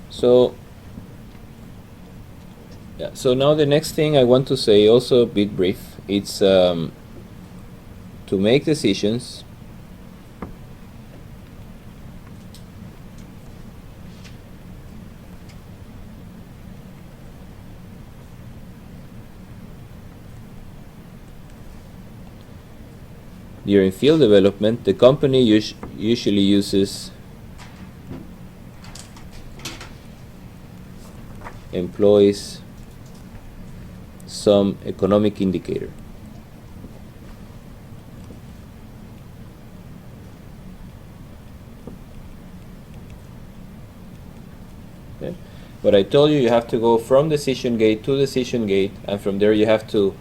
So yeah, so now the next thing I want to say, also a bit brief, it's to make decisions during field development. The company usually uses employs some economic indicator. Okay. But I told you have to go from decision gate to decision gate, and from there you have to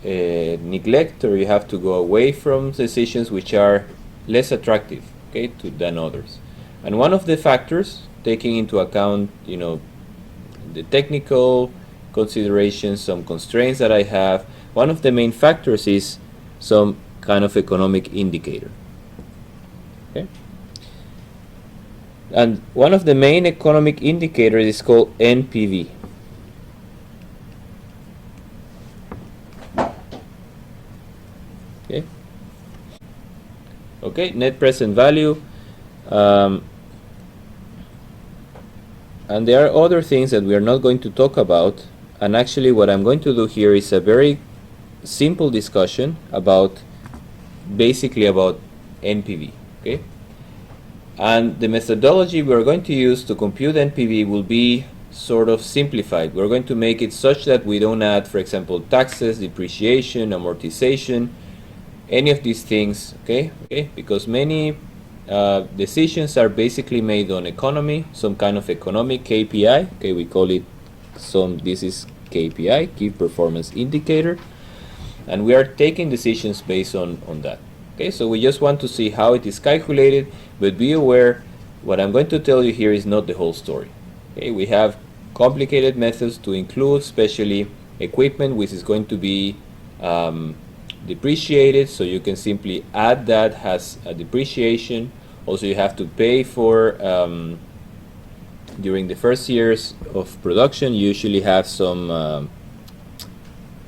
neglect, or you have to go away from decisions which are less attractive, okay, than others. And one of the factors, taking into account, the technical considerations, some constraints that I have, one of the main factors is some kind of economic indicator. Okay? And one of the main economic indicators is called NPV. Okay? Okay, net present value. And there are other things that we are not going to talk about, and actually what I'm going to do here is a very simple discussion about basically about NPV. Okay, and the methodology we are going to use to compute NPV will be sort of simplified. We're going to make it such that we don't add, for example, taxes, depreciation, amortization, any of these things. Okay, because many decisions are basically made on economy, some kind of economic KPI. Okay, we call it this is KPI, key performance indicator, and we are taking decisions based on that. Okay, so we just want to see how it is calculated, but be aware what I'm going to tell you here is not the whole story. Okay, we have complicated methods to include, especially equipment which is going to be depreciated, so you can simply add that as a depreciation. Also, you have to pay for during the first years of production, you usually have some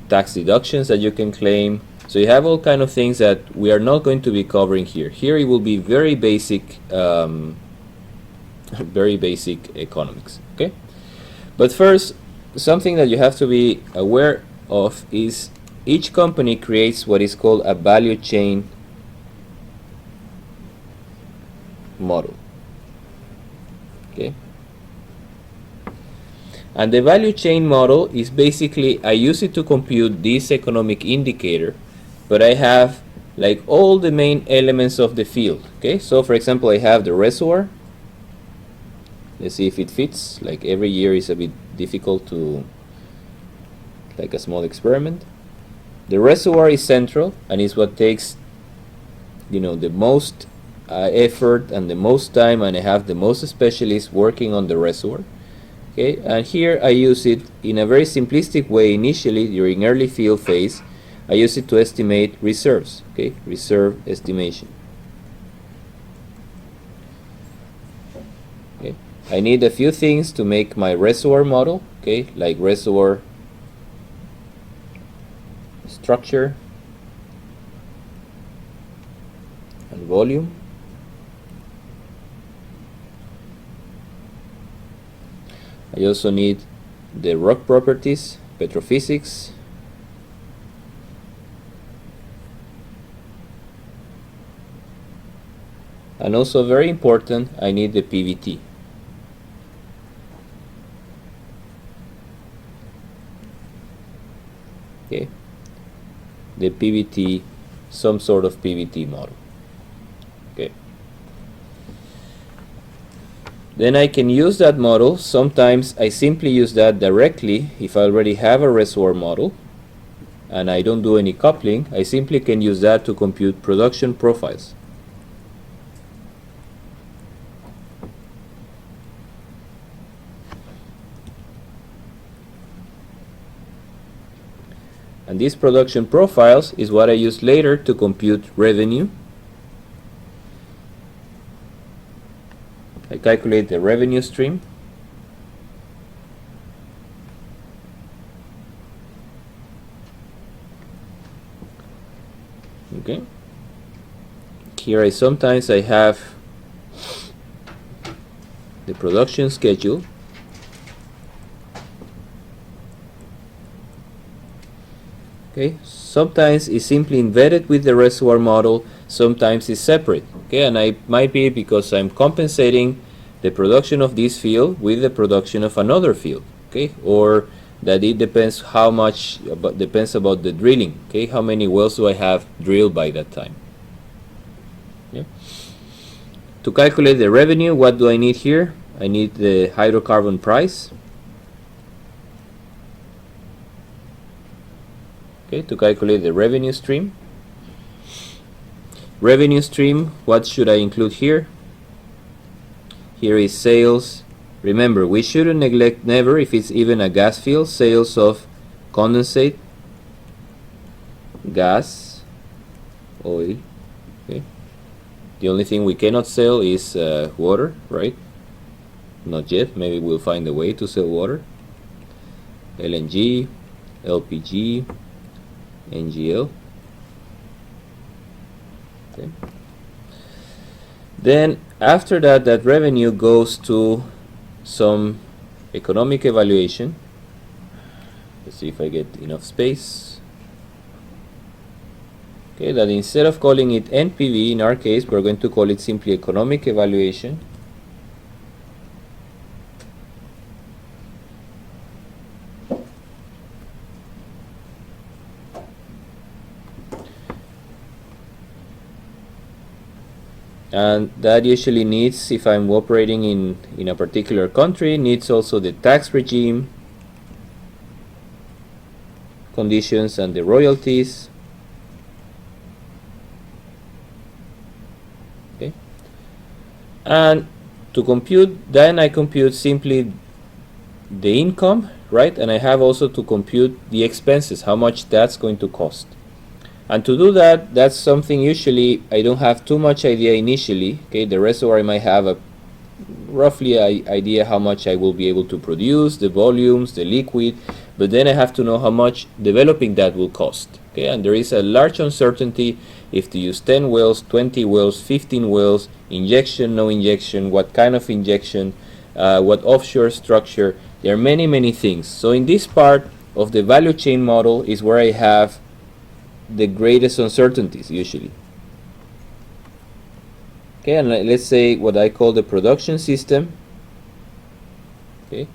tax deductions that you can claim. So you have all kind of things that we are not going to be covering here. Here it will be very basic economics. Okay, but first, something that you have to be aware of is each company creates what is called a value chain model. Okay, and the value chain model is basically, I use it to compute this economic indicator, but I have like all the main elements of the field. Okay, so for example, I have the reservoir. Let's see if it fits. Like every year is a bit difficult to, like a small experiment. The reservoir is central and is what takes the most effort and the most time, and I have the most specialists working on the reservoir. Okay, and here I use it in a very simplistic way initially during early field phase. I use it to estimate reserves. Okay, reserve estimation. Okay, I need a few things to make my reservoir model. Okay, like reservoir structure and volume. I also need the rock properties, petrophysics, and also very important, I need the PVT. Okay, the PVT, some sort of PVT model. Okay. Then I can use that model. Sometimes I simply use that directly if I already have a reservoir model and I don't do any coupling. I simply can use that to compute production profiles. And these production profiles is what I use later to compute revenue. I calculate the revenue stream. here sometimes I have the production schedule. Okay, sometimes it's simply embedded with the reservoir model, sometimes it's separate. Okay, and it might be because I'm compensating the production of this field with the production of another field. Okay, or that it depends how much, depends about the drilling. Okay, how many wells do I have drilled by that time? Yeah. To calculate the revenue, what do I need here? I need the hydrocarbon price. Okay, to calculate the revenue stream. Revenue stream, what should I include here? Here is sales. Remember, we shouldn't neglect never, if it's even a gas field, sales of condensate, gas, oil. Okay. The only thing we cannot sell is water, right? Not yet. Maybe we'll find a way to sell water. LNG, LPG, NGL. Okay. Then after that, that revenue goes to some economic evaluation. Let's see if I get enough space. Okay, that instead of calling it NPV, in our case, we're going to call it simply economic evaluation. And that usually needs, if I'm operating in a particular country, needs also the tax regime conditions and the royalties. Okay. And to compute, then I compute simply the income, right? And I have also to compute the expenses, how much that's going to cost. And to do that, that's something usually I don't have too much idea initially. Okay, the reservoir I might have a roughly idea how much I will be able to produce, the volumes, the liquid, but then I have to know how much developing that will cost. Okay, and there is a large uncertainty if to use 10 wells, 20 wells, 15 wells, injection, no injection, what kind of injection, what offshore structure. There are many things. So in this part of the value chain model is where I have the greatest uncertainties usually. Okay, and let's say what I call the production system. Okay,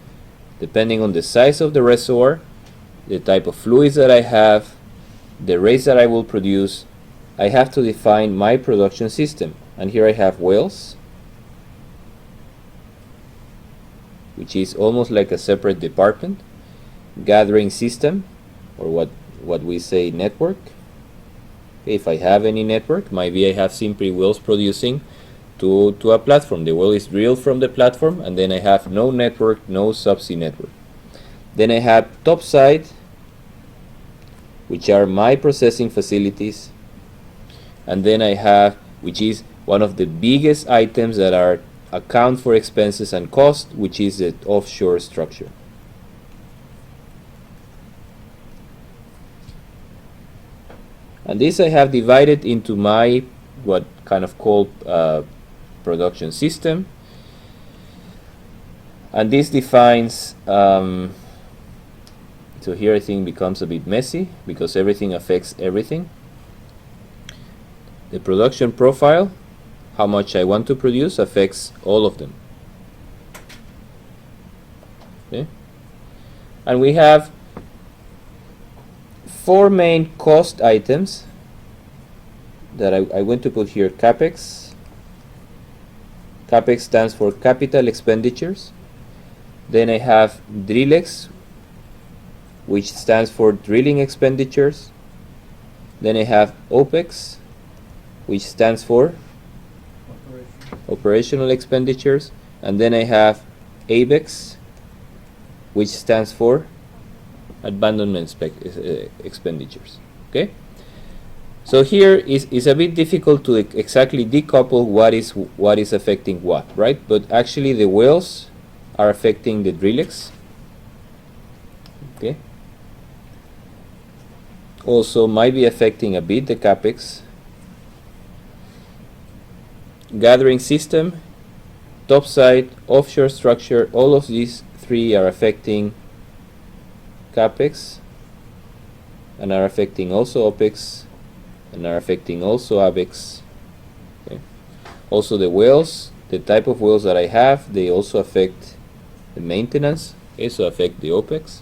depending on the size of the reservoir, the type of fluids that I have, the rates that I will produce, I have to define my production system. And here I have wells, which is almost like a separate department, gathering system, or what we say network. If I have any network, maybe I have simply wells producing to a platform. The well is drilled from the platform, and then I have no network, no subsea network. Then I have topside, which are my processing facilities, and then I have, which is one of the biggest items that are account for expenses and cost, which is the offshore structure. And this I have divided into my what kind of called production system, and this defines so here I think becomes a bit messy because everything affects everything. The production profile, how much I want to produce, affects all of them. Okay, and we have 4 main cost items that I want to put here. Capex. Capex stands for capital expenditures. Then I have Drillex, which stands for drilling expenditures. Then I have Opex, which stands for operational expenditures. And then I have Avex, which stands for abandonment expenditures. Okay, so here is a bit difficult to exactly decouple what is affecting what, right? But actually the wells are affecting the Drillex. Okay, also might be affecting a bit the Capex. gathering system, topside, offshore structure, all of these three are affecting Capex and are affecting also Opex and are affecting also Avex. Okay. Also the wells, the type of wells that I have, they also affect the maintenance, okay, so affect the Opex.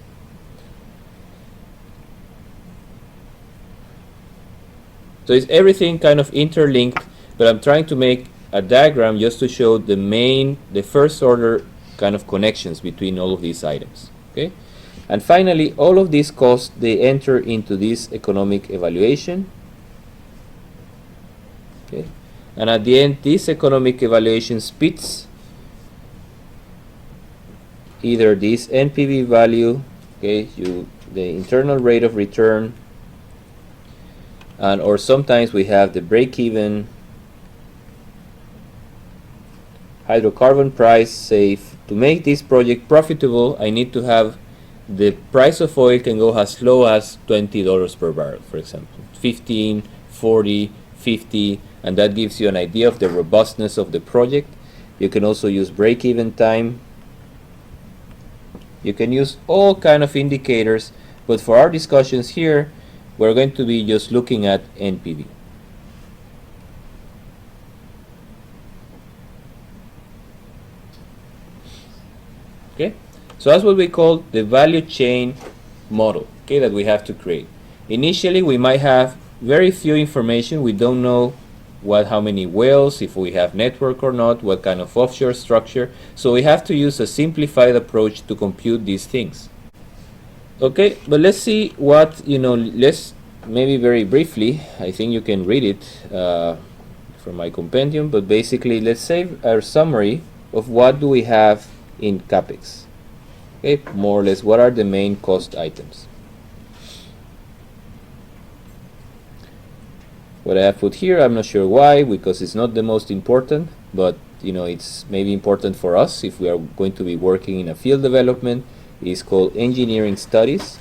So it's everything kind of interlinked, but I'm trying to make a diagram just to show the first order kind of connections between all of these items. Okay, and finally, all of these costs, they enter into this economic evaluation. Okay, and at the end, this economic evaluation spits either this NPV value, okay, the internal rate of return, and or sometimes we have the break-even hydrocarbon price. Say to make this project profitable, I need to have the price of oil can go as low as $20 per barrel, for example, 15, 40, 50, and that gives you an idea of the robustness of the project. You can also use break-even time. You can use all kind of indicators, but for our discussions here, we're going to be just looking at NPV. Okay, so that's what we call the value chain model, okay, that we have to create. Initially, we might have very few information. We don't know how many wells, if we have network or not, what kind of offshore structure. So we have to use a simplified approach to compute these things. Okay, but let's see what, let's maybe very briefly, I think you can read it from my compendium, but basically let's say our summary of what do we have in Capex. Okay, more or less what are the main cost items. What I have put here, I'm not sure why, because it's not the most important, but it's maybe important for us if we are going to be working in a field development. It is called engineering studies.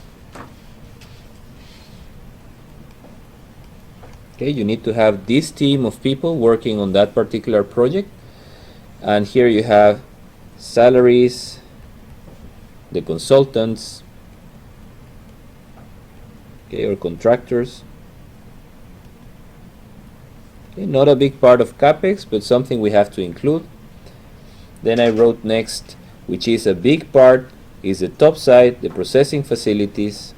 Okay, you need to have this team of people working on that particular project, and here you have salaries, the consultants, okay, or contractors. Okay, not a big part of Capex, but something we have to include. Then I wrote next, which is a big part, is the top side, the processing facilities.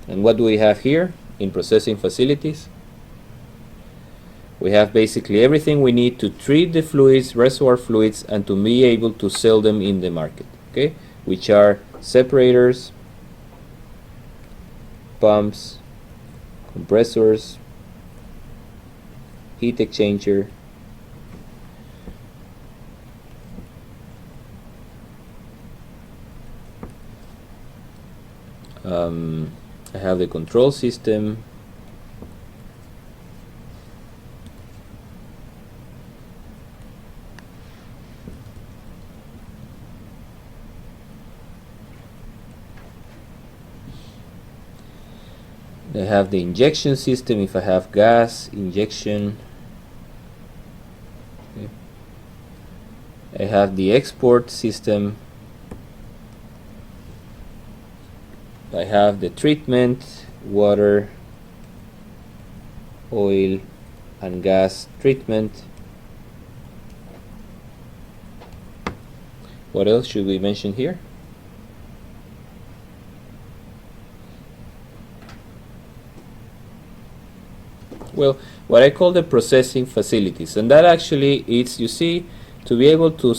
And what do we have here in processing facilities? We have basically everything we need to treat the fluids, reservoir fluids, and to be able to sell them in the market, okay? Which are separators, pumps, compressors, heat exchanger, I have the control system, I have the injection system if I have gas injection. Okay. I have the export system. I have the treatment, water, oil, and gas treatment. What else should we mention here? Well, what I call the processing facilities, and that actually is, you see, to be able to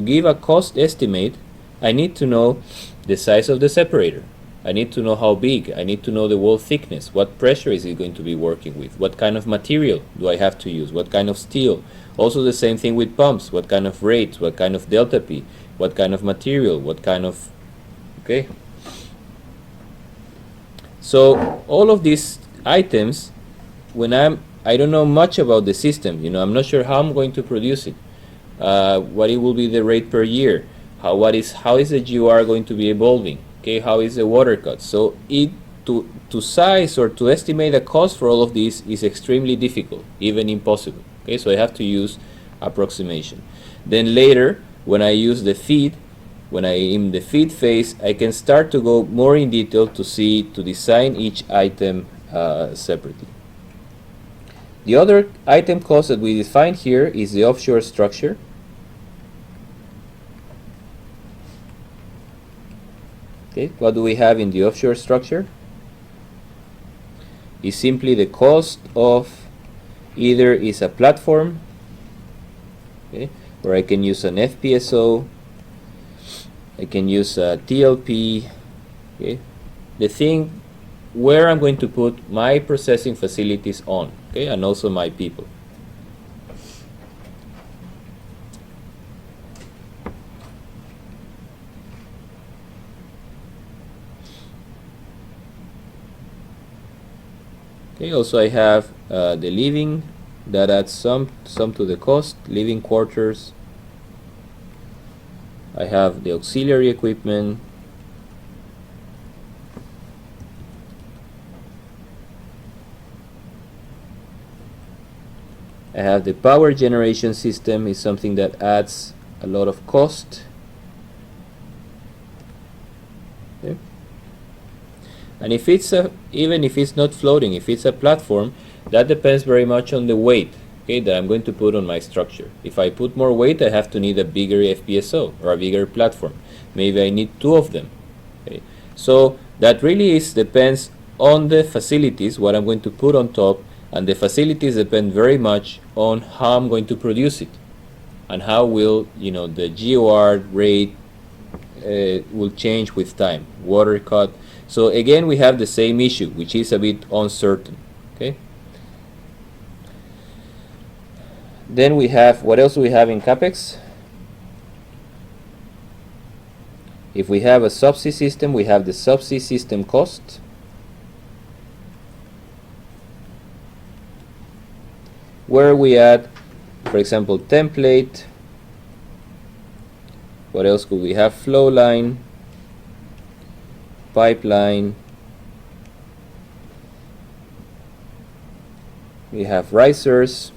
give a cost estimate, I need to know the size of the separator. I need to know how big. I need to know the wall thickness. What pressure is it going to be working with? What kind of material do I have to use? What kind of steel? Also the same thing with pumps. What kind of rates? What kind of delta P? What kind of material? What kind of... Okay. So all of these items, when I don't know much about the system, I'm not sure how I'm going to produce it, what it will be the rate per year, how is the GOR going to be evolving, okay, how is the water cut. So to size or to estimate the cost for all of these is extremely difficult, even impossible. Okay, so I have to use approximation. Then later, when I use the feed, when I in the feed phase, I can start to go more in detail to design each item separately. The other item cost that we define here is the offshore structure. Okay, what do we have in the offshore structure? Is simply the cost of either is a platform, okay, where I can use an FPSO, I can use a TLP, okay, the thing where I'm going to put my processing facilities on, okay, and also my people. Okay, also I have the living, that adds some to the cost, living quarters. I have the auxiliary equipment. I have the power generation system, is something that adds a lot of cost. Okay. And if it's even if it's not floating, if it's a platform, that depends very much on the weight, okay, that I'm going to put on my structure. If I put more weight, I have to need a bigger FPSO or a bigger platform. Maybe I need two of them. Okay. So that really depends on the facilities, what I'm going to put on top, and the facilities depend very much on how I'm going to produce it, and how will the GOR rate will change with time, water cut. So again, we have the same issue, which is a bit uncertain. Okay. Then we have, what else do we have in Capex? If we have a subsea system, we have the subsea system cost. Where we add, for example, template. What else could we have? Flow line, pipeline. We have risers.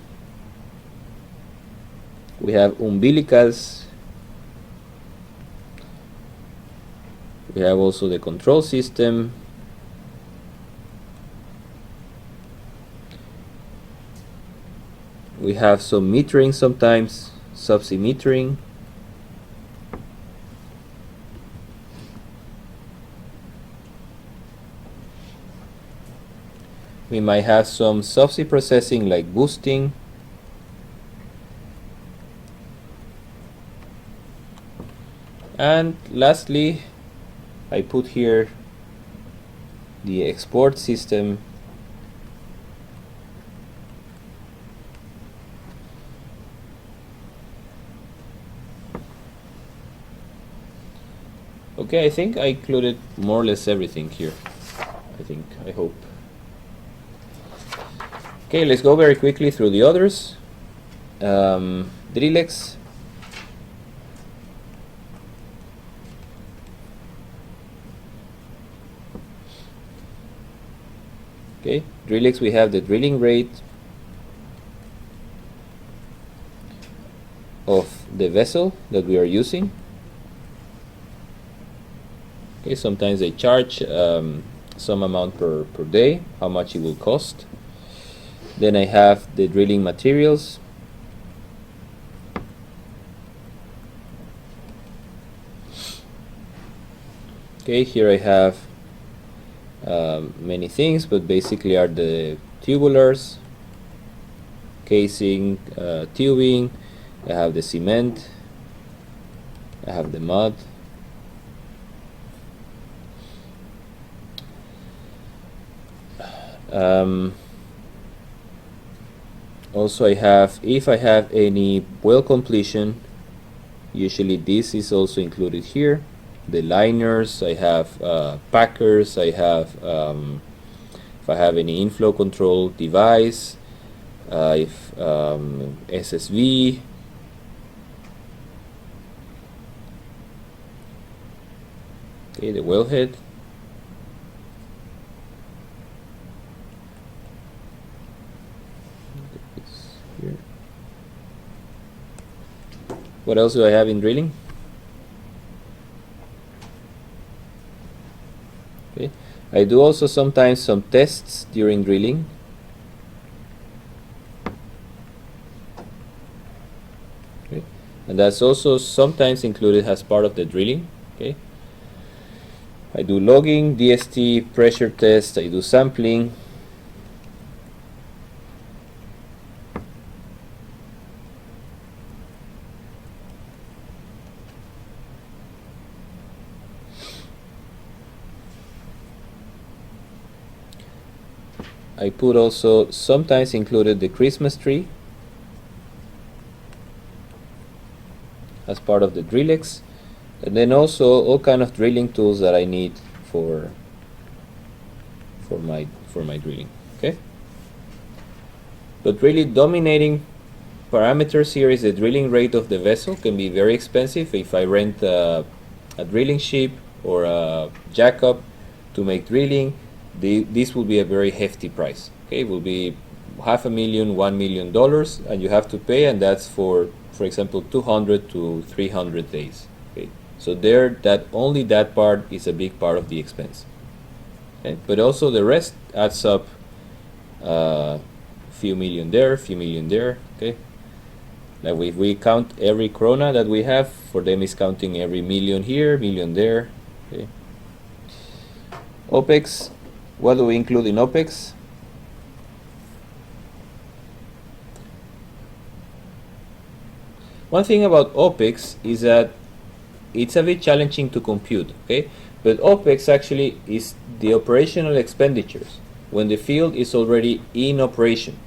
We have umbilicals. We have also the control system. We have some metering sometimes, subsea metering. We might have some subsea processing like boosting. And lastly, I put here the export system. Okay, I think I included more or less everything here. I hope. Okay, let's go very quickly through the others. Drillex. Okay, Drillex, we have the drilling rate of the vessel that we are using. Okay, sometimes they charge some amount per day, how much it will cost. Then I have the drilling materials. Okay, here I have many things, but basically are the tubulars, casing, tubing. I have the cement. I have the mud. Also I have, if I have any well completion, usually this is also included here. The liners, I have packers, I have if I have any inflow control device, if SSV, okay, the wellhead. What else do I have in drilling? Okay. I do also sometimes some tests during drilling. Okay. And that's also sometimes included as part of the drilling. Okay. I do logging, DST, pressure test, I do sampling. I put also sometimes included the Christmas tree as part of the Drillex, and then also all kind of drilling tools that I need for my drilling. Okay, but really dominating parameters here is the drilling rate of the vessel. Can be very expensive if I rent a drilling ship or a jackup to make drilling. This will be a very hefty price. Okay, it will be $500,000, $1 million, and you have to pay, and that's for example, 200 to 300 days. Okay, so there, only that part is a big part of the expense. Okay, but also the rest adds up. Few million there, few million there. Okay, like if we count every krona that we have, for them is counting every million here, million there. Okay. Opex. What do we include in Opex? One thing about Opex is that it's a bit challenging to compute, okay? But Opex actually is the operational expenditures when the field is already in operation.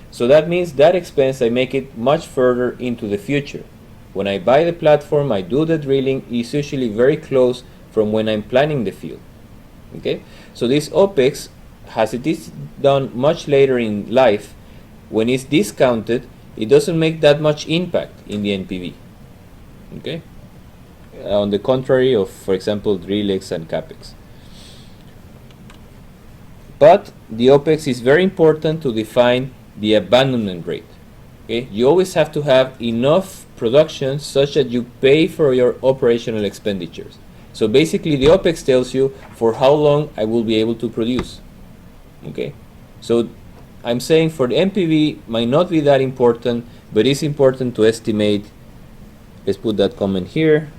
So that means that expense, I make it much further into the future. When I buy the platform, I do the drilling, it's usually very close from when I'm planning the field. Okay, so this Opex, as it is done much later in life, when it's discounted, it doesn't make that much impact in the NPV. Okay, on the contrary of, for example, Drillex and Capex. But the Opex is very important to define the abandonment rate. Okay, you always have to have enough production such that you pay for your operational expenditures. So basically the Opex tells you for how long I will be able to produce. Okay, so I'm saying for the NPV might not be that important, but it's important to estimate. Let's put that comment here.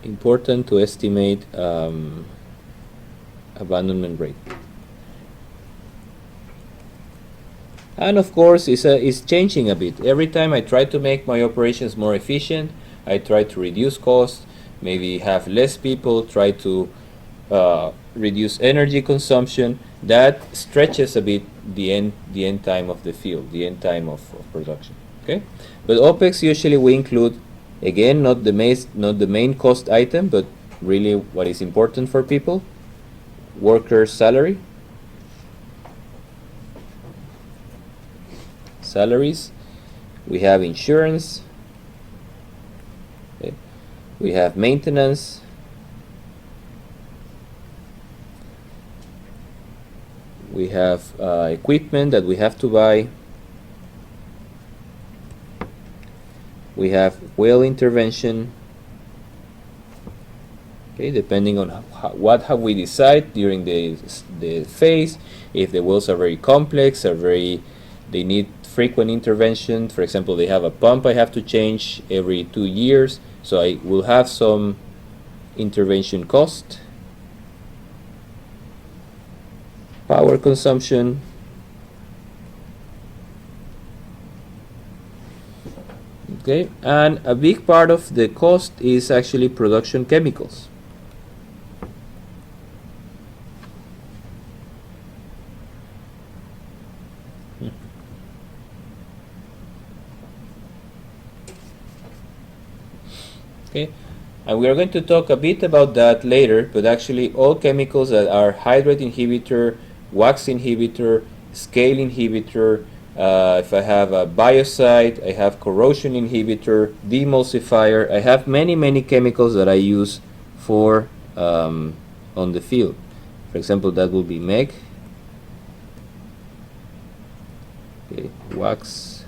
Important to estimate abandonment rate. And of course, it's changing a bit. Every time I try to make my operations more efficient, I try to reduce costs, maybe have less people, try to reduce energy consumption. That stretches a bit the end time of the field, the end time of production. Okay, but Opex usually we include, again, not the main cost item, but really what is important for people: worker salaries. We have insurance. Okay. We have maintenance. We have equipment that we have to buy. We have well intervention. Okay, depending on what have we decide during the phase. If the wells are very complex, they need frequent intervention. For example, they have a pump I have to change every 2 years, so I will have some intervention cost. Power consumption. Okay, and a big part of the cost is actually production chemicals. Okay, and we are going to talk a bit about that later, but actually all chemicals that are hydrate inhibitor, wax inhibitor, scale inhibitor, if I have a biocide, I have corrosion inhibitor, demulsifier, I have many chemicals that I use for on the field. For example, that will be meg. Okay, wax.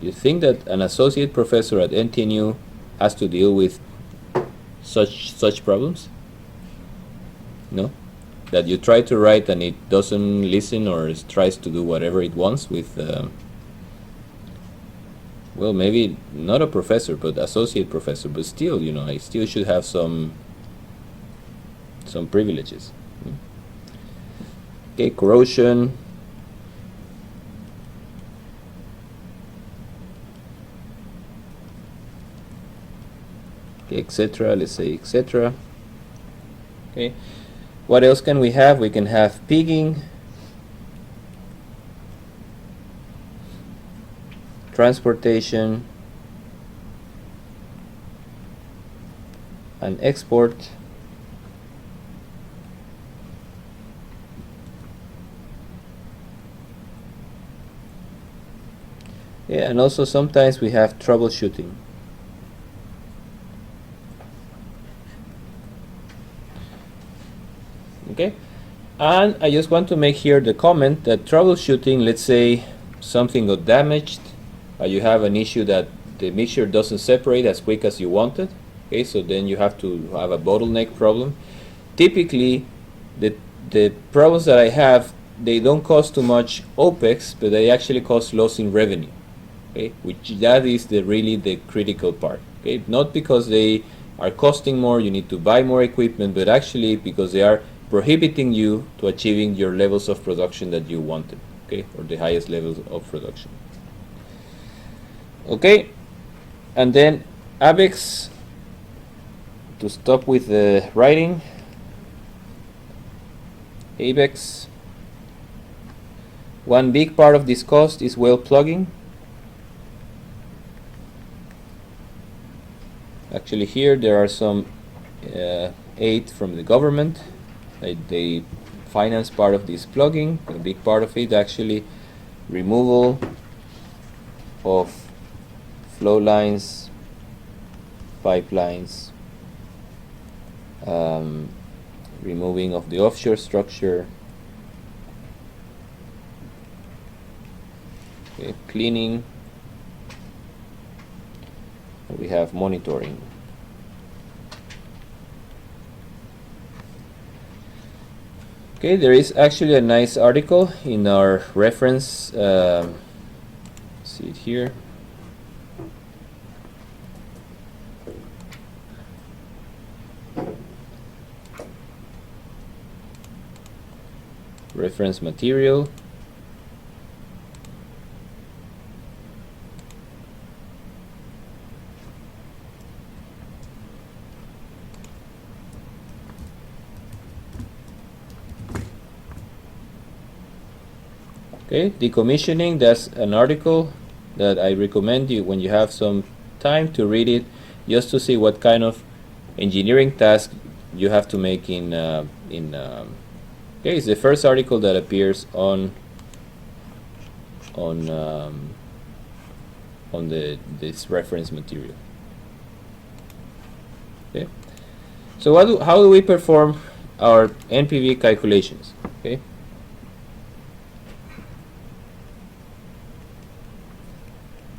You think that an associate professor at NTNU has to deal with such problems? No? That you try to write and it doesn't listen or tries to do whatever it wants with, well, maybe not a professor, but associate professor, but still, you know, I still should have some privileges. Okay, corrosion. Etc. Let's say etc. Okay, what else can we have? We can have pigging, transportation, and export. Yeah, and also sometimes we have troubleshooting. Okay, and I just want to make here the comment that troubleshooting, let's say something got damaged, you have an issue that the mixture doesn't separate as quick as you wanted. Okay, so then you have to have a bottleneck problem. Typically, the problems that I have, they don't cost too much Opex, but they actually cause loss in revenue. Okay, which that is really the critical part. Okay, not because they are costing more, you need to buy more equipment, but actually because they are prohibiting you to achieving your levels of production that you wanted, okay, or the highest levels of production. Okay, and then Avex, to stop with the writing, Avex, one big part of this cost is well plugging. Actually here there are some aid from the government. They finance part of this plugging. A big part of it actually removal of flow lines, pipelines, removing of the offshore structure, okay, cleaning. We have monitoring. Okay, there is actually a nice article in our reference. See it here. Reference material. Okay, decommissioning, that's an article that I recommend you when you have some time to read it, just to see what kind of engineering task you have to make in okay, it's the first article that appears on this reference material. Okay, so how do we perform our NPV calculations? Okay.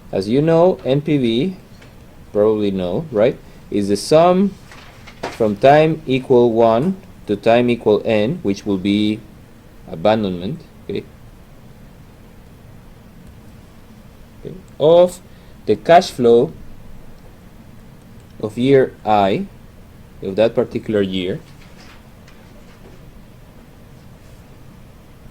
As you know, NPV, probably know, right, is the sum from time equal 1 to time equal n, which will be abandonment, okay, of the cash flow of year I, of that particular year.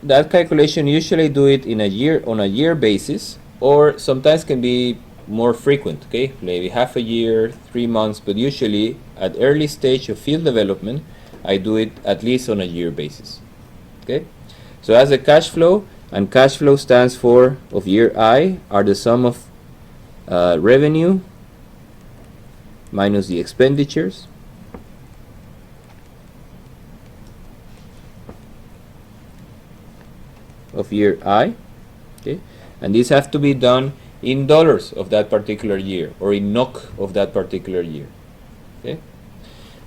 That calculation, usually do it in on a year basis, or sometimes can be more frequent, okay, maybe half a year, 3 months, but usually at early stage of field development I do it at least on a year basis. Okay, so as a cash flow, and cash flow stands for, of year I, are the sum of revenue minus the expenditures of year I, okay, and these have to be done in dollars of that particular year or in NOK of that particular year, okay.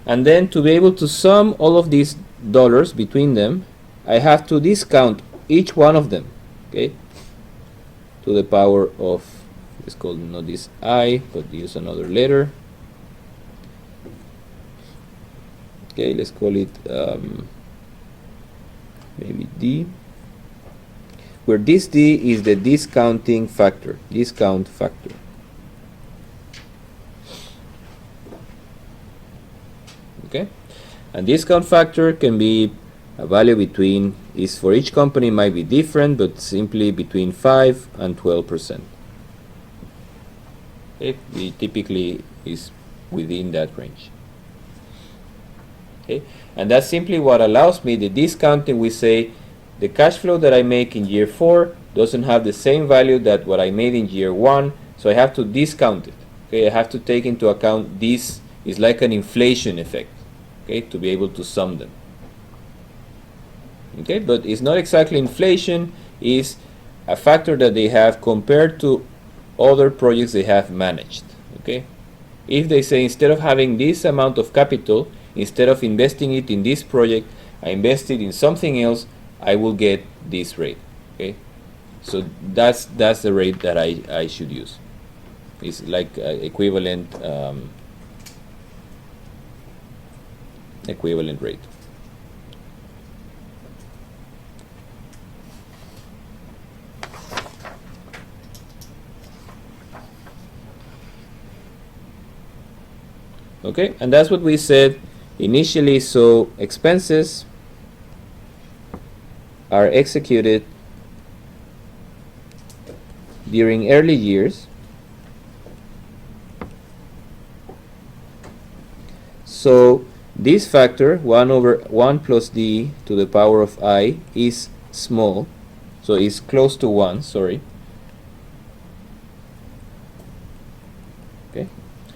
And then to be able to sum all of these dollars between them, I have to discount each one of them, okay, to the power of, let's call not this I, but use another letter. Okay, let's call it maybe D, where this D is the discounting factor, discount factor. Okay, and discount factor can be a value between, is for each company might be different, but simply between 5 and 12%. Okay, it typically is within that range. Okay, and that's simply what allows me the discounting. We say the cash flow that I make in year 4 doesn't have the same value that what I made in year 1, so I have to discount it. Okay, I have to take into account this is like an inflation effect, okay, to be able to sum them. Okay, but it's not exactly inflation, it's a factor that they have compared to other projects they have managed. Okay, if they say instead of having this amount of capital, instead of investing it in this project, I invested in something else, I will get this rate. Okay, so that's the rate that I should use. It's like equivalent rate. Okay, and that's what we said initially. So expenses are executed during early years. So this factor 1 over 1 plus D to the power of I is small, so it's close to 1, sorry. Okay,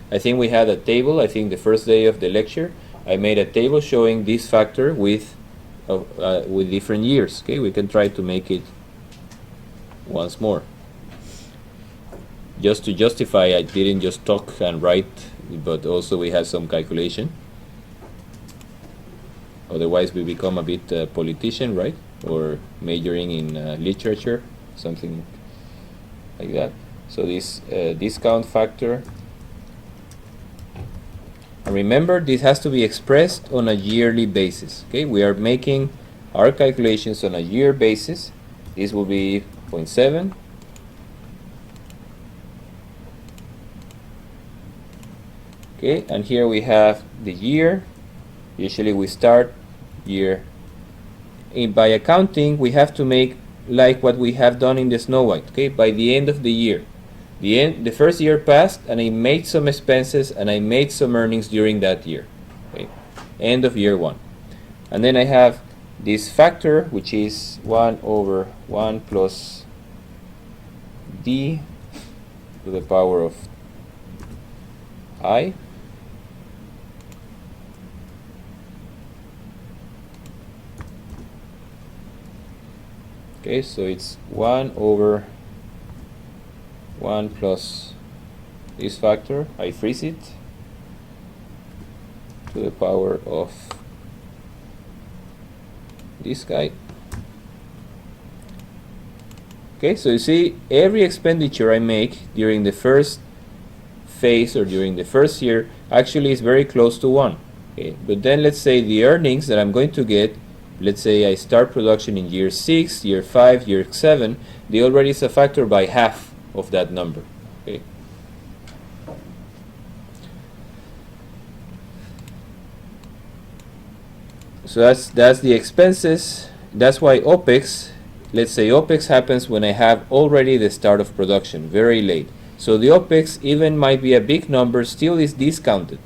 I think we had a table. I think the first day of the lecture I made a table showing this factor with different years. Okay, we can try to make it once more. Just to justify, I didn't just talk and write, but also we had some calculation. Otherwise we become a bit politician, right? Or majoring in literature, something like that. So this discount factor, and remember this has to be expressed on a yearly basis. Okay, we are making our calculations on a year basis. This will be 0.7. Okay, and here we have the year. Usually we start year. By accounting, we have to make like what we have done in the Snow White. Okay, by the end of the year, the first year passed, and I made some expenses and I made some earnings during that year. Okay, end of year 1, and then I have this factor which is 1 over 1 plus D to the power of I. Okay, so it's 1 over 1 plus this factor, I freeze it, to the power of this guy. Okay, so you see every expenditure I make during the first phase or during the first year actually is very close to 1. Okay, but then let's say the earnings that I'm going to get, let's say I start production in year 6, year 5, year 7, they already is a factor by half of that number. Okay. So that's the expenses. That's why Opex, let's say Opex happens when I have already the start of production, very late. So the Opex even might be a big number, still is discounted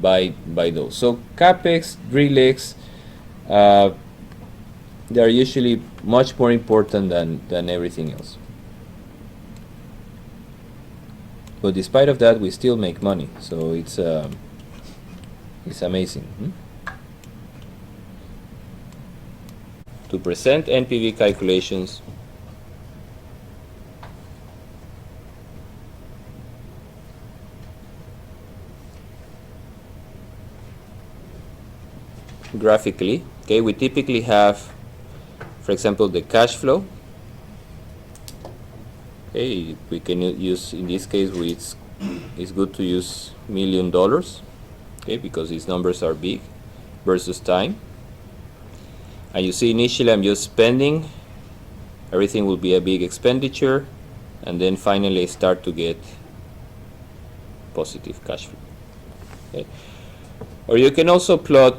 by those. So Capex, Drillex, they are usually much more important than everything else. but despite of that we still make money, so it's amazing. To present NPV calculations, graphically, okay, we typically have, for example, the cash flow. Okay, we can use, in this case, it's good to use $1 million, okay, because these numbers are big, versus time. And you see, initially I'm just spending, everything will be a big expenditure, and then finally I start to get positive cash flow. Okay. Or you can also plot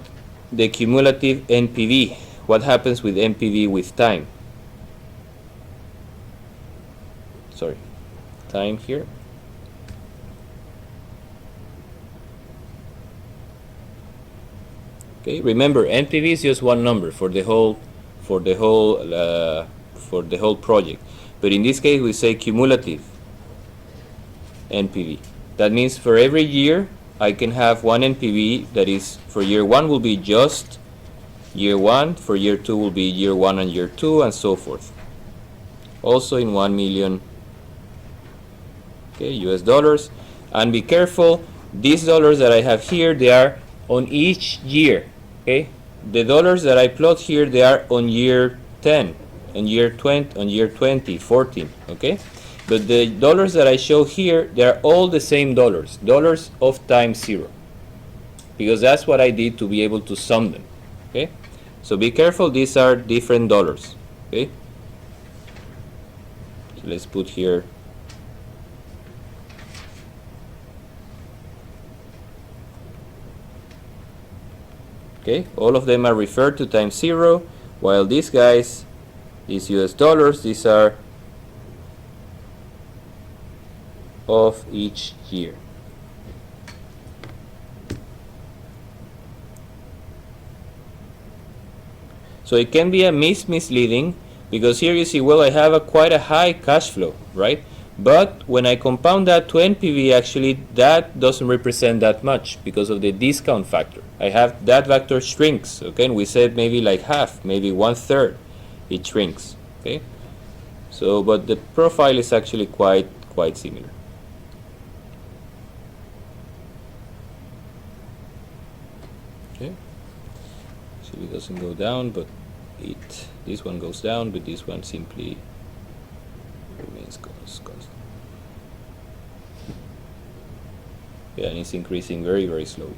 the cumulative NPV. What happens with NPV with time? Sorry, time here. Okay, remember NPV is just one number for the whole project, but in this case we say cumulative NPV. That means for every year I can have one NPV that is, for year 1 will be just year 1, for year 2 will be year 1 and year 2, and so forth. Also in 1 million, okay, US dollars. And be careful, these dollars that I have here, they are on each year. Okay, the dollars that I plot here, they are on year 10, on year 20, on year 20, 14. Okay, but the dollars that I show here, they are all the same dollars of time 0, because that's what I did to be able to sum them. Okay, so be careful, these are different dollars. Okay, so let's put here okay, all of them are referred to time 0, while these guys, these US dollars, these are of each year. So it can be a misleading, because here you see, well, I have quite a high cash flow, right? But when I compound that to NPV, actually that doesn't represent that much because of the discount factor. I have that factor shrinks, okay, and we said maybe like half, maybe 1/3, it shrinks, okay. So, but the profile is actually quite similar. Okay, so it doesn't go down, but this one goes down, but this one simply remains constant. Yeah, and it's increasing very slowly.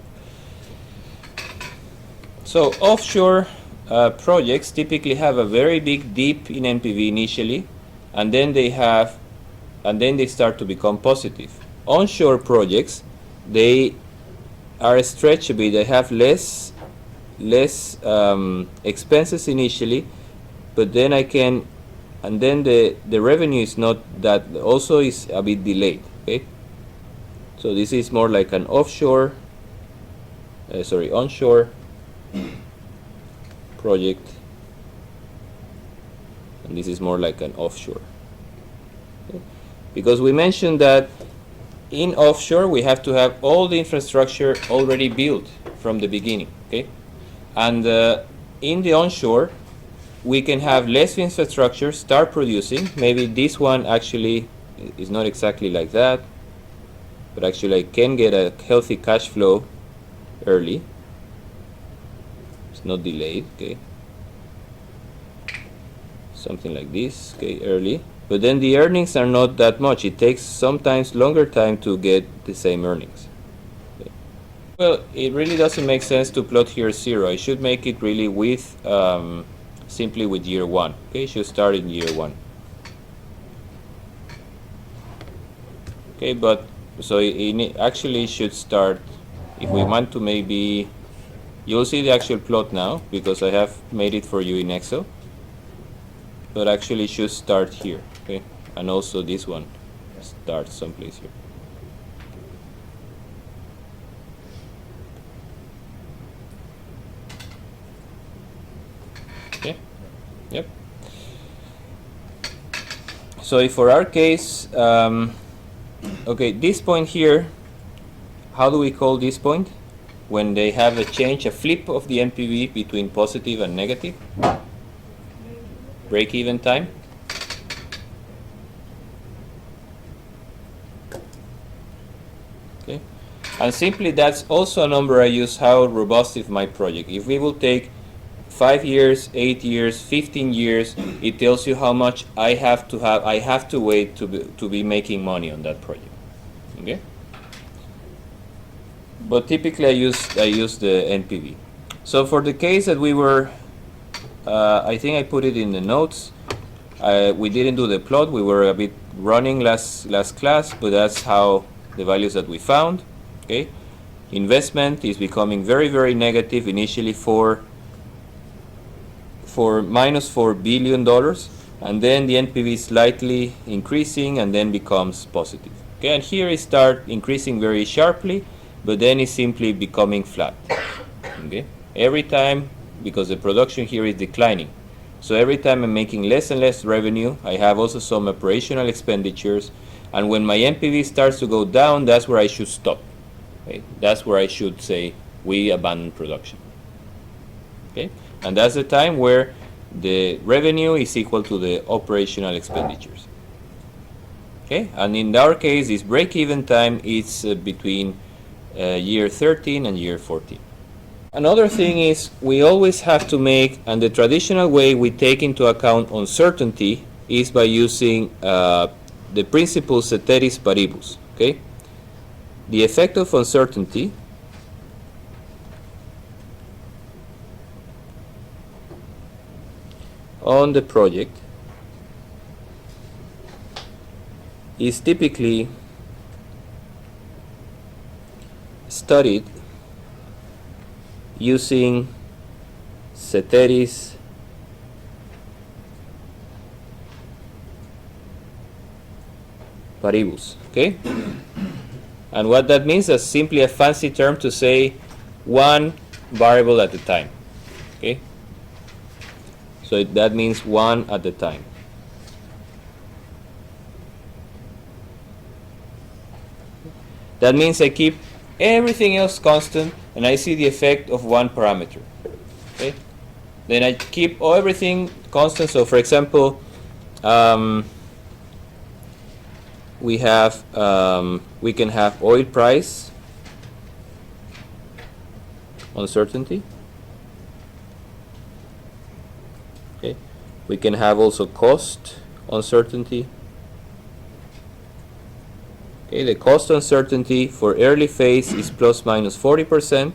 So offshore projects typically have a very big dip in NPV initially, and then they start to become positive. Onshore projects, they are stretched a bit. They have less expenses initially, but then the revenue is not that, also is a bit delayed. Okay, so this is more like an onshore project, and this is more like an offshore. Okay, because we mentioned that in offshore we have to have all the infrastructure already built from the beginning. Okay, and in the onshore we can have less infrastructure, start producing. Maybe this one actually is not exactly like that, but actually I can get a healthy cash flow early. It's not delayed, okay. Something like this, okay, early. But then the earnings are not that much. It takes sometimes longer time to get the same earnings. Okay. Well, it really doesn't make sense to plot here 0. I should make it really with simply with year 1. Okay, should start in year 1. Okay, but so it actually should start, if we want to, maybe you'll see the actual plot now because I have made it for you in Excel, but actually should start here. Okay, and also this one starts someplace here. Okay, yep. So if for our case Okay, this point here, how do we call this point? When they have a change, a flip of the NPV between positive and negative? Break-even time. Okay, and simply that's also a number I use how robust is my project. If we will take 5 years, 8 years, 15 years, it tells you how much I have to wait to be making money on that project. Okay? But typically I use the NPV. So for the case that we were, I think I put it in the notes. We didn't do the plot. We were a bit running last class, but that's how the values that we found. Okay, investment is becoming very, very negative initially for minus $4 billion, and then the NPV is slightly increasing and then becomes positive. Okay, and here it starts increasing very sharply, but then it's simply becoming flat. Okay, every time, because the production here is declining. So every time I'm making less and less revenue, I have also some operational expenditures, and when my NPV starts to go down, that's where I should stop. Okay? That's where I should say we abandon production. Okay, and that's the time where the revenue is equal to the operational expenditures. Okay, and in our case, this break-even time is between year 13 and year 14. Another thing is we always have to make, and the traditional way we take into account uncertainty is by using the principle ceteris paribus. Okay, the effect of uncertainty on the project is typically studied using ceteris paribus. Okay, and what that means is simply a fancy term to say one variable at a time. Okay, so that means one at a time. That means I keep everything else constant and I see the effect of one parameter. Okay, then I keep everything constant. So for example, we can have oil price uncertainty. Okay, we can have also cost uncertainty. Okay, the cost uncertainty for early phase is plus minus 40%,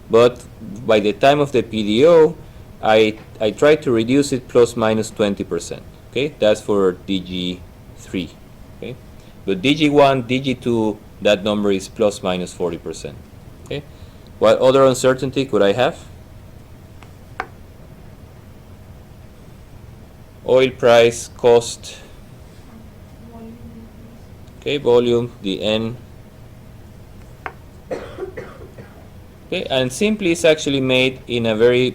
but by the time of the PDO, I try to reduce it plus minus 20%. Okay, that's for DG3. Okay, but DG1, DG2, that number is plus minus 40%. Okay, what other uncertainty could I have? Oil price, cost. Okay, volume, the N. Okay, and simply it's actually made in a very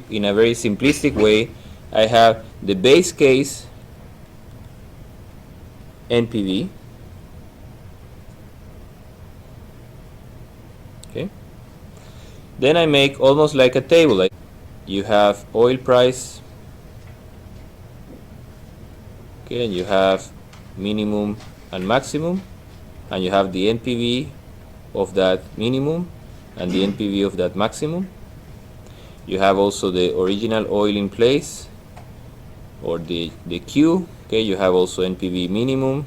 simplistic way. I have the base case NPV. Okay. Then I make almost like a table. Like you have oil price. Okay, and you have minimum and maximum. And you have the NPV of that minimum and the NPV of that maximum. You have also the original oil in place, or the Q. Okay, you have also NPV minimum,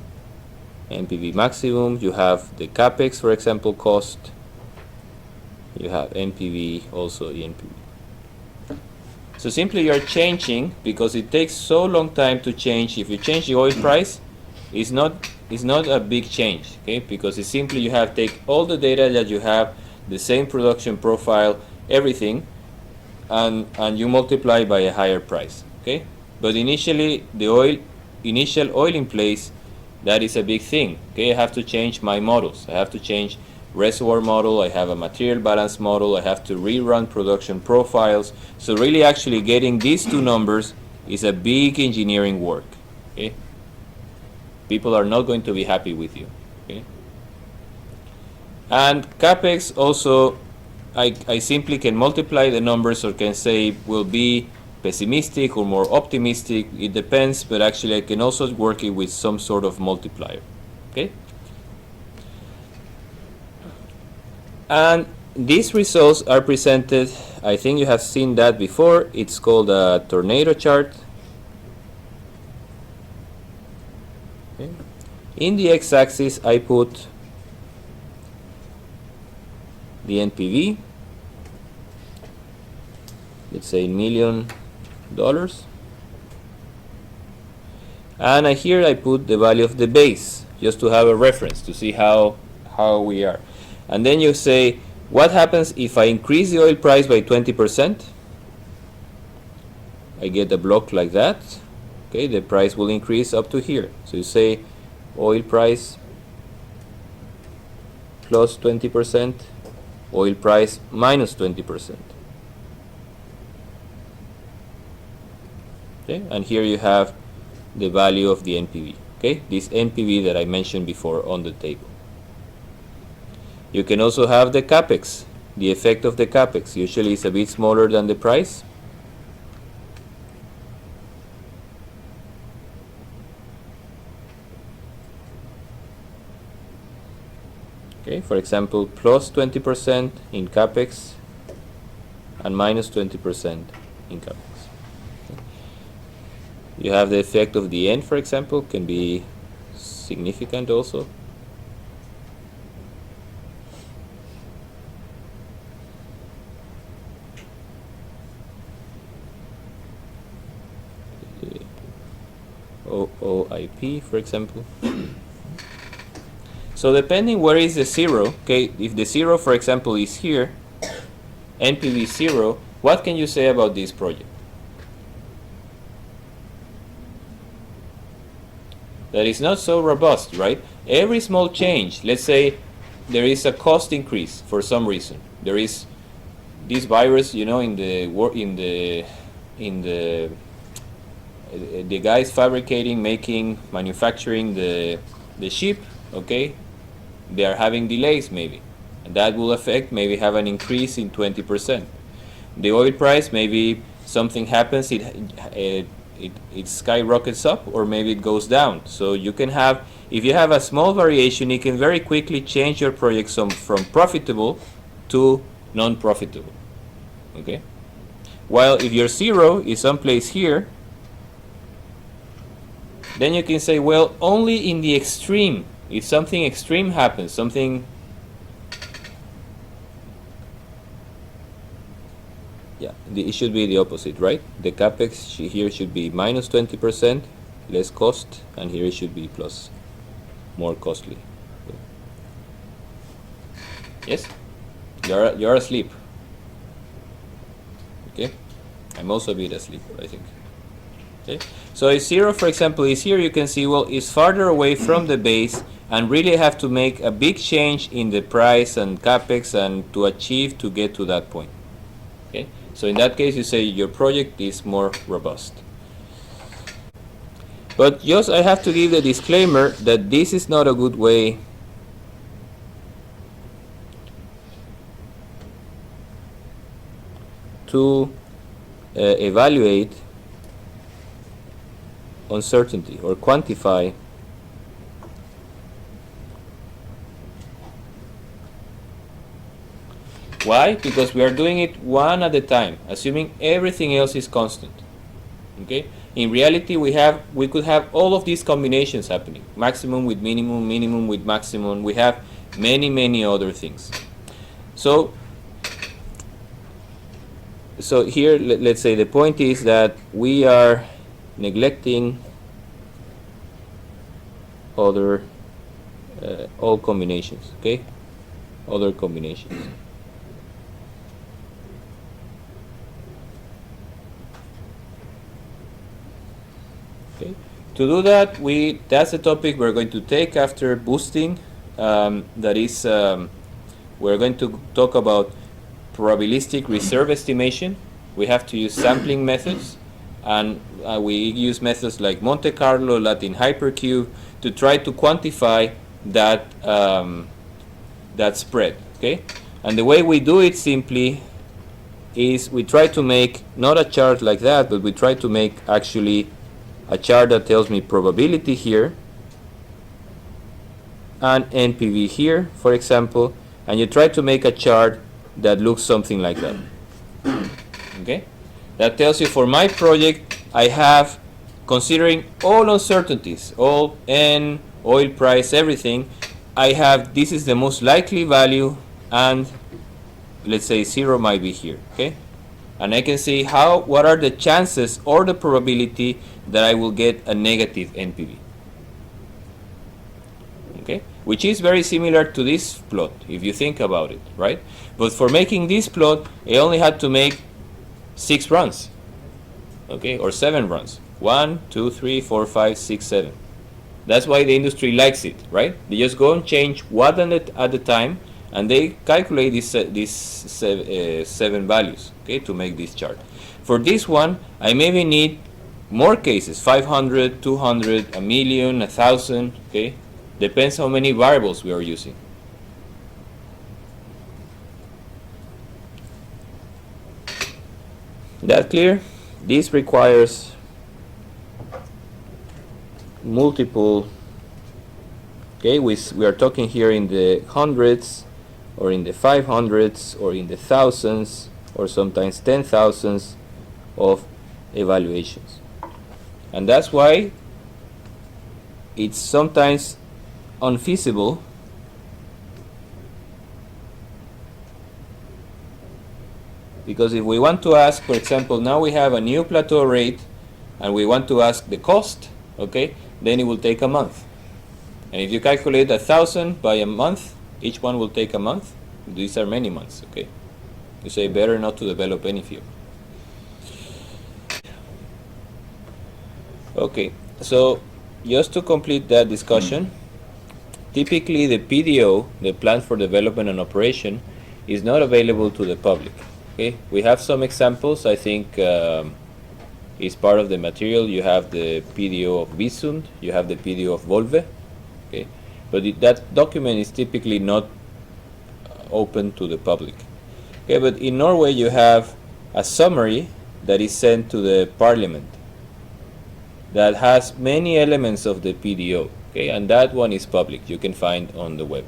NPV maximum. You have the Capex, for example, cost. You have NPV, also the NPV. So simply you are changing, because it takes so long time to change. If you change the oil price, it's not a big change, okay? Because it's simply you have to take all the data that you have, the same production profile, everything, and you multiply by a higher price, okay? But initially, the initial oil in place, that is a big thing, okay? I have to change my models. I have to change reservoir model. I have a material balance model. I have to rerun production profiles. So really, actually getting these two numbers is a big engineering work, okay? People are not going to be happy with you. Okay? And Capex also, I simply can multiply the numbers or can say will be pessimistic or more optimistic. It depends, but actually I can also work it with some sort of multiplier. Okay? And these results are presented, I think you have seen that before. It's called a tornado chart. Okay. In the x-axis I put the NPV, let's say $1 million, and here I put the value of the base just to have a reference to see how we are. And then you say, what happens if I increase the oil price by 20%? I get a block like that. Okay, the price will increase up to here. So you say oil price plus 20%, oil price minus 20%. Okay, and here you have the value of the NPV. Okay, this NPV that I mentioned before on the table. You can also have the Capex. The effect of the Capex usually is a bit smaller than the price. Okay, for example, plus 20% in Capex and minus 20% in Capex. You have the effect of the N, for example, can be significant also. OIP, for example. So depending where is the zero, okay, if the zero, for example, is here, NPV 0, what can you say about this project? That is not so robust, right? Every small change, let's say there is a cost increase for some reason. There is this virus, you know, the guys fabricating, manufacturing the ship, okay, they are having delays maybe, and that will affect, maybe have an increase in 20%. The oil price, maybe something happens, it skyrockets up, or maybe it goes down. So you can have, if you have a small variation, you can very quickly change your project from profitable to non-profitable. Okay. While if your zero is someplace here, then you can say, well, only in the extreme, if something extreme happens, something, yeah, it should be the opposite, right? The Capex here should be minus 20%, less cost, and here it should be plus, more costly. Yes? You're asleep. Okay? I'm also a bit asleep, I think. Okay? So if 0, for example, is here, you can see, well, it's farther away from the base and really have to make a big change in the price and Capex and to get to that point. Okay? So in that case, you say your project is more robust. But just I have to give the disclaimer that this is not a good way to evaluate uncertainty or quantify Why? Because we are doing it one at a time, assuming everything else is constant. Okay? In reality, we could have all of these combinations happening. Maximum with minimum, minimum with maximum. We have many other things. So here, let's say the point is that we are neglecting other all combinations. Okay? Other combinations. Okay. To do that, that's the topic we're going to take after boosting. That is, we're going to talk about probabilistic reserve estimation. We have to use sampling methods, and we use methods like Monte Carlo, Latin hypercube, to try to quantify that that spread. Okay, and the way we do it simply is we try to make not a chart like that, but we try to make actually a chart that tells me probability here and NPV here, for example, and you try to make a chart that looks something like that. Okay, that tells you for my project I have, considering all uncertainties, all N, oil price, everything, I have, this is the most likely value, and let's say 0 might be here. Okay, and I can see what are the chances or the probability that I will get a negative NPV. Okay, which is very similar to this plot if you think about it, right? But for making this plot, I only had to make 6 runs, okay, or 7 runs. 1, 2, 3, 4, 5, 6, 7. That's why the industry likes it, right? They just go and change what at the time, and they calculate these 7 values, okay, to make this chart. For this one, I maybe need more cases, 500, 200, a million, 1,000, okay? Depends how many variables we are using. That clear? This requires multiple, okay, we are talking here in the hundreds, or in the 500s, or in the thousands, or sometimes 10,000s of evaluations. And that's why it's sometimes unfeasible because if we want to ask, for example, now we have a new plateau rate and we want to ask the cost, okay, then it will take a month. And if you calculate 1,000 by a month, each one will take a month. These are many months, okay? You say better not to develop any field. Okay, so just to complete that discussion, typically the PDO, the Plan for Development and Operation, is not available to the public. Okay, we have some examples. I think is part of the material. You have the PDO of Visund, you have the PDO of Volve. Okay, but that document is typically not open to the public. Okay, but in Norway you have a summary that is sent to the parliament that has many elements of the PDO. Okay, and that one is public. You can find on the web.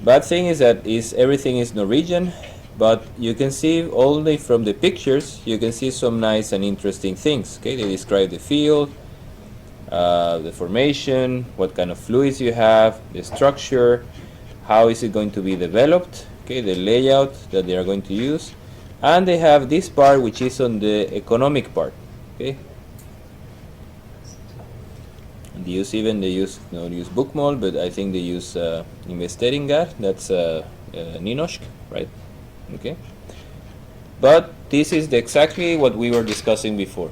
Bad thing is that everything is Norwegian, but you can see only from the pictures. You can see some nice and interesting things. Okay, they describe the field, the formation, what kind of fluids you have, the structure, how is it going to be developed. Okay, the layout that they are going to use, and they have this part which is on the economic part. Okay. They use bookmål, but I think they use investeringar. That's nynorsk, right? Okay. But this is exactly what we were discussing before.